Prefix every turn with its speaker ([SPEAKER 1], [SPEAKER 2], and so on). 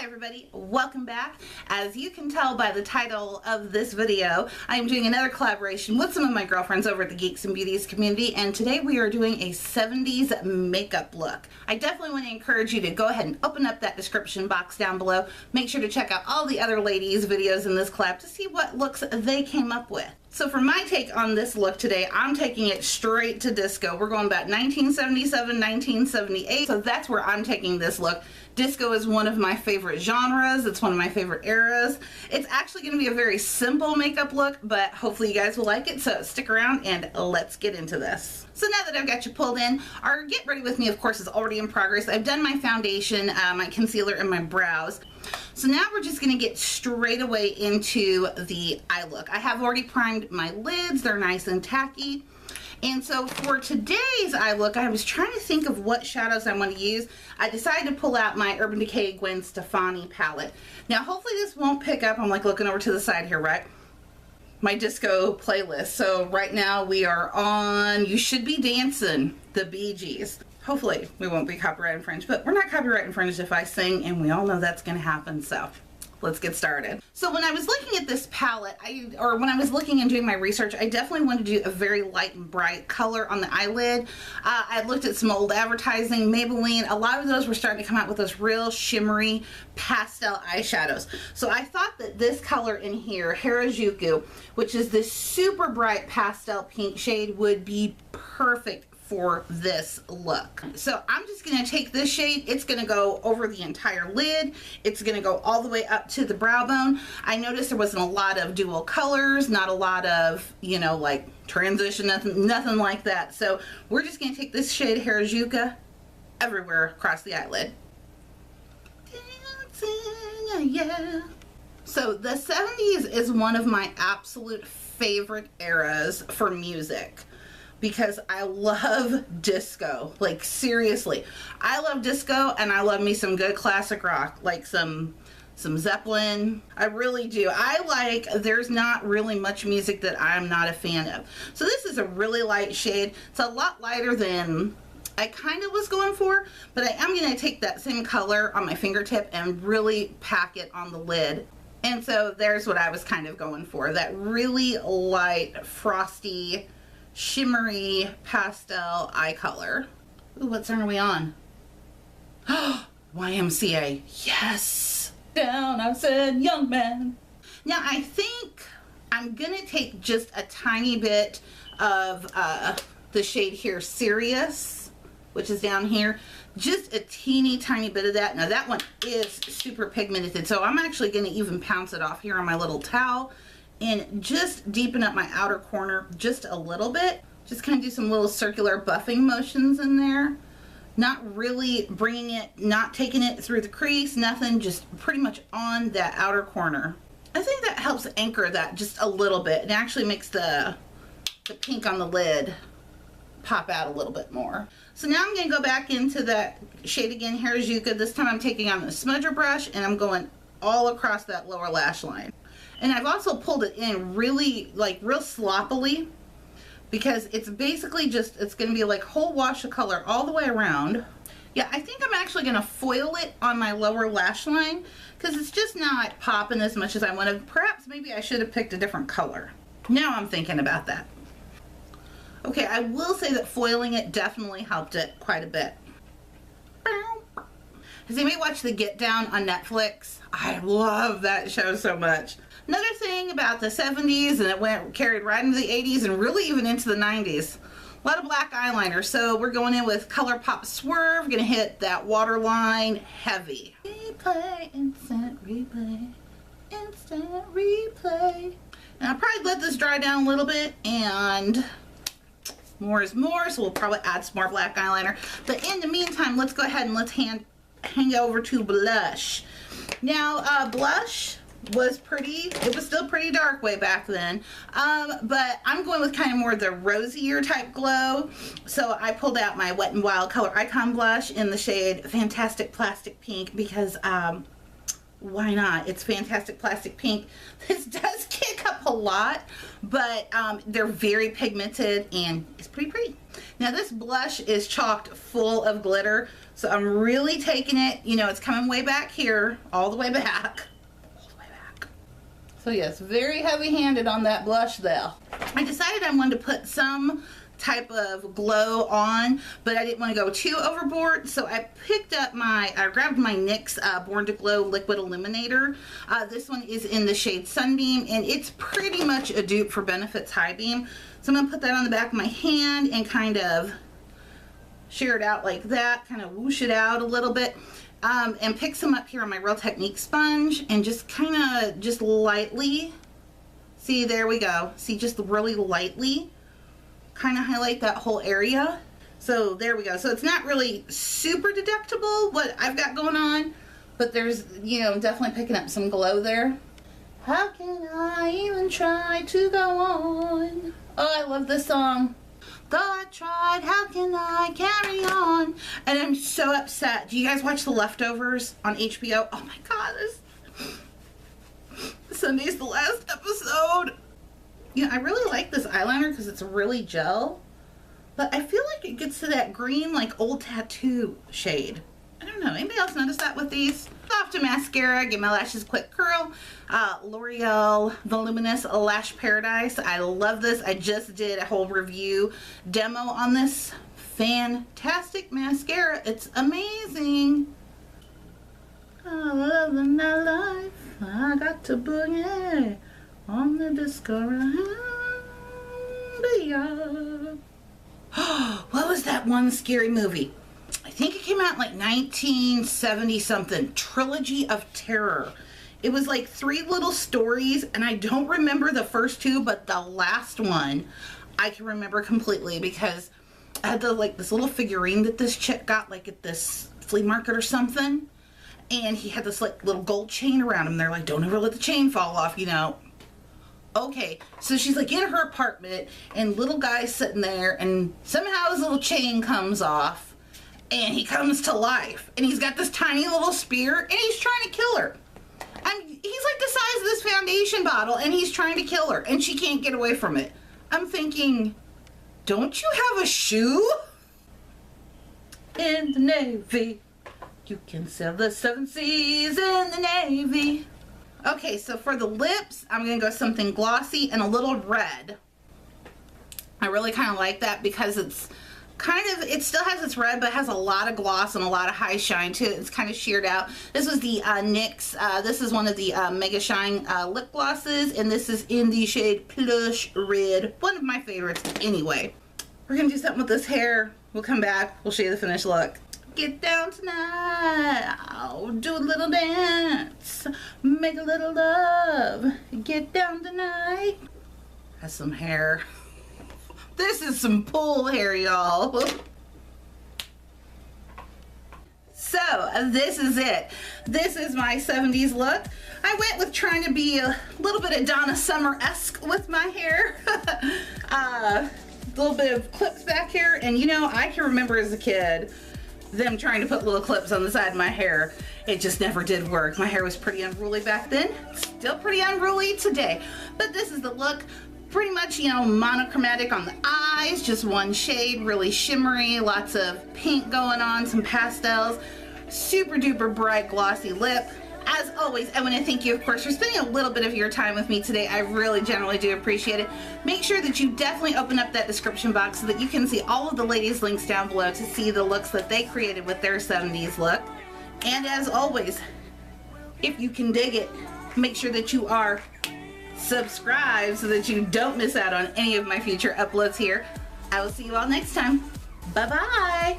[SPEAKER 1] everybody, welcome back. As you can tell by the title of this video, I am doing another collaboration with some of my girlfriends over at the Geeks and Beauties community, and today we are doing a 70s makeup look. I definitely want to encourage you to go ahead and open up that description box down below. Make sure to check out all the other ladies' videos in this collab to see what looks they came up with. So for my take on this look today, I'm taking it straight to disco. We're going about 1977, 1978. So that's where I'm taking this look. Disco is one of my favorite genres. It's one of my favorite eras. It's actually going to be a very simple makeup look, but hopefully you guys will like it. So stick around and let's get into this. So now that I've got you pulled in, our Get Ready With Me, of course, is already in progress. I've done my foundation, my concealer, and my brows. So now we're just going to get straight away into the eye look. I have already primed my lids. They're nice and tacky. And so for today's eye look, I was trying to think of what shadows I want to use. I decided to pull out my Decay Gwen Stefani Palette. Now hopefully this won't pick up. I'm like looking over to the side here, right? My disco playlist. So right now we are on You Should Be Dancing, the Bee Gees. Hopefully we won't be copyright infringed, but we're not copyright infringed if I sing, and we all know that's going to happen. So let's get started. So when I was looking at this palette, when I was looking and doing my research, I definitely wanted to do a very light and bright color on the eyelid. I looked at some old advertising, Maybelline. A lot of those were starting to come out with those real shimmery pastel eyeshadows. So I thought that this color in here, Harajuku, which is this super bright pastel pink shade, would be perfect for this look. So I'm just going to take this shade. It's going to go over the entire lid. It's going to go all the way up to the brow bone. I noticed there wasn't a lot of dual colors, not a lot of, you know, like transition, nothing like that. So we're just going to take this shade Harajuku everywhere across the eyelid. Dancing, yeah. So the 70s is one of my absolute favorite eras for music, because I love disco. Like seriously, I love disco, and I love me some good classic rock, like some Zeppelin. I really do. There's not really much music that I'm not a fan of. So this is a really light shade. It's a lot lighter than I kind of was going for, but I am going to take that same color on my fingertip and really pack it on the lid. And so there's what I was kind of going for, that really light, frosty, shimmery pastel eye color. Ooh, what song are we on? YMCA. Yes! Down, I said, young man. Now I think I'm gonna take just a tiny bit of the shade here, Serious, which is down here. Just a teeny tiny bit of that. Now that one is super pigmented, so I'm actually gonna even pounce it off here on my little towel and just deepen up my outer corner just a little bit. Just kind of do some little circular buffing motions in there. Not really bringing it, not taking it through the crease, nothing, just pretty much on that outer corner. I think that helps anchor that just a little bit. It actually makes the pink on the lid pop out a little bit more. So now I'm going to go back into that shade again, Harajuku. This time I'm taking on the smudger brush and I'm going all across that lower lash line. And I've also pulled it in really, like, real sloppily, because it's basically just, it's going to be like whole wash of color all the way around. Yeah, I think I'm actually going to foil it on my lower lash line, because it's just not popping as much as I wanted. Perhaps maybe I should have picked a different color. Now I'm thinking about that. Okay, I will say that foiling it definitely helped it quite a bit. Has anybody watched The Get Down on Netflix? I love that show so much. Another thing about the 70s, and it carried right into the 80s and really even into the 90s. A lot of black eyeliner. So we're going in with ColourPop Swerve. We're going to hit that waterline heavy. Replay, instant replay, instant replay. And I'll probably let this dry down a little bit, and more is more, so we'll probably add some more black eyeliner. But in the meantime, let's go ahead and let's hang over to blush. Now, blush was pretty, it was still pretty dark way back then, but I'm going with kind of more the rosier type glow. So I pulled out my Wet n Wild Color Icon blush in the shade Fantastic Plastic Pink, because why not? It's Fantastic Plastic Pink. This does kick up a lot, but they're very pigmented and it's pretty pretty. Now this blush is chocked full of glitter, So I'm really taking it, you know, it's coming way back here, all the way back. So yes, very heavy-handed on that blush there. I decided I wanted to put some type of glow on, but I didn't want to go too overboard, so I grabbed my NYX Born to Glow Liquid Illuminator. This one is in the shade Sunbeam, and it's pretty much a dupe for Benefit's High Beam. So I'm going to put that on the back of my hand and kind of shear it out like that, kind of whoosh it out a little bit, and pick some up here on my Real Technique sponge and just kind of just lightly, see, there we go, see, just really lightly kind of highlight that whole area. So there we go. So it's not really super deductible what I've got going on, but there's, you know, definitely picking up some glow there. How can I even try to go on? Oh, I love this song. Though I tried, how can I carry on? And I'm so upset. Do you guys watch The Leftovers on HBO? Oh my God, Sunday's the last episode. You know, I really like this eyeliner because it's really gel, but I feel like it gets to that green, like old tattoo shade. I don't know. Anybody else notice that with these? Off to mascara, give my lashes a quick curl. L'Oreal Voluminous Lash Paradise. I love this. I just did a whole review demo on this fantastic mascara. It's amazing. I love the nightlife. I got to boogie on the disco. What was that one scary movie? I think it came out in like 1970 something. Trilogy of Terror. It was like 3 little stories, and I don't remember the first 2, but the last one I can remember completely because I had this little figurine that this chick got like at this flea market or something, and he had this like little gold chain around him. They're like, don't ever let the chain fall off, you know. Okay, so she's like in her apartment, and little guy's sitting there, and somehow his little chain comes off, and he comes to life, and he's got this tiny little spear, and he's trying to kill her. He's like the size of this foundation bottle, and he's trying to kill her, and she can't get away from it. I'm thinking, don't you have a shoe? In the Navy, you can sail the 7 seas in the Navy. Okay, so for the lips, I'm going to go something glossy and a little red. I really kind of like that because it's it still has its red, but it has a lot of gloss and a lot of high shine to it. It's kind of sheared out. This was the NYX, this is one of the Mega Shine lip glosses, and this is in the shade Plush Red. One of my favorites anyway. We're going to do something with this hair. We'll come back. We'll show you the finished look. Get down tonight, I'll do a little dance, make a little love, get down tonight. Has some hair. This is some pull hair, y'all. So, this is it. This is my 70s look. I went with trying to be a little bit of Donna Summer-esque with my hair. A little bit of clips back here, and you know, I can remember as a kid them trying to put little clips on the side of my hair. It just never did work. My hair was pretty unruly back then, still pretty unruly today. But this is the look. Pretty much, you know, monochromatic on the eyes, just one shade, really shimmery, lots of pink going on, some pastels, super duper bright glossy lip. As always, I want to thank you, of course, for spending a little bit of your time with me today. I really generally do appreciate it. Make sure that you definitely open up that description box so that you can see all of the ladies' links down below to see the looks that they created with their 70s look. And as always, if you can dig it, make sure that you are subscribed so that you don't miss out on any of my future uploads here. I will see you all next time. Bye-bye.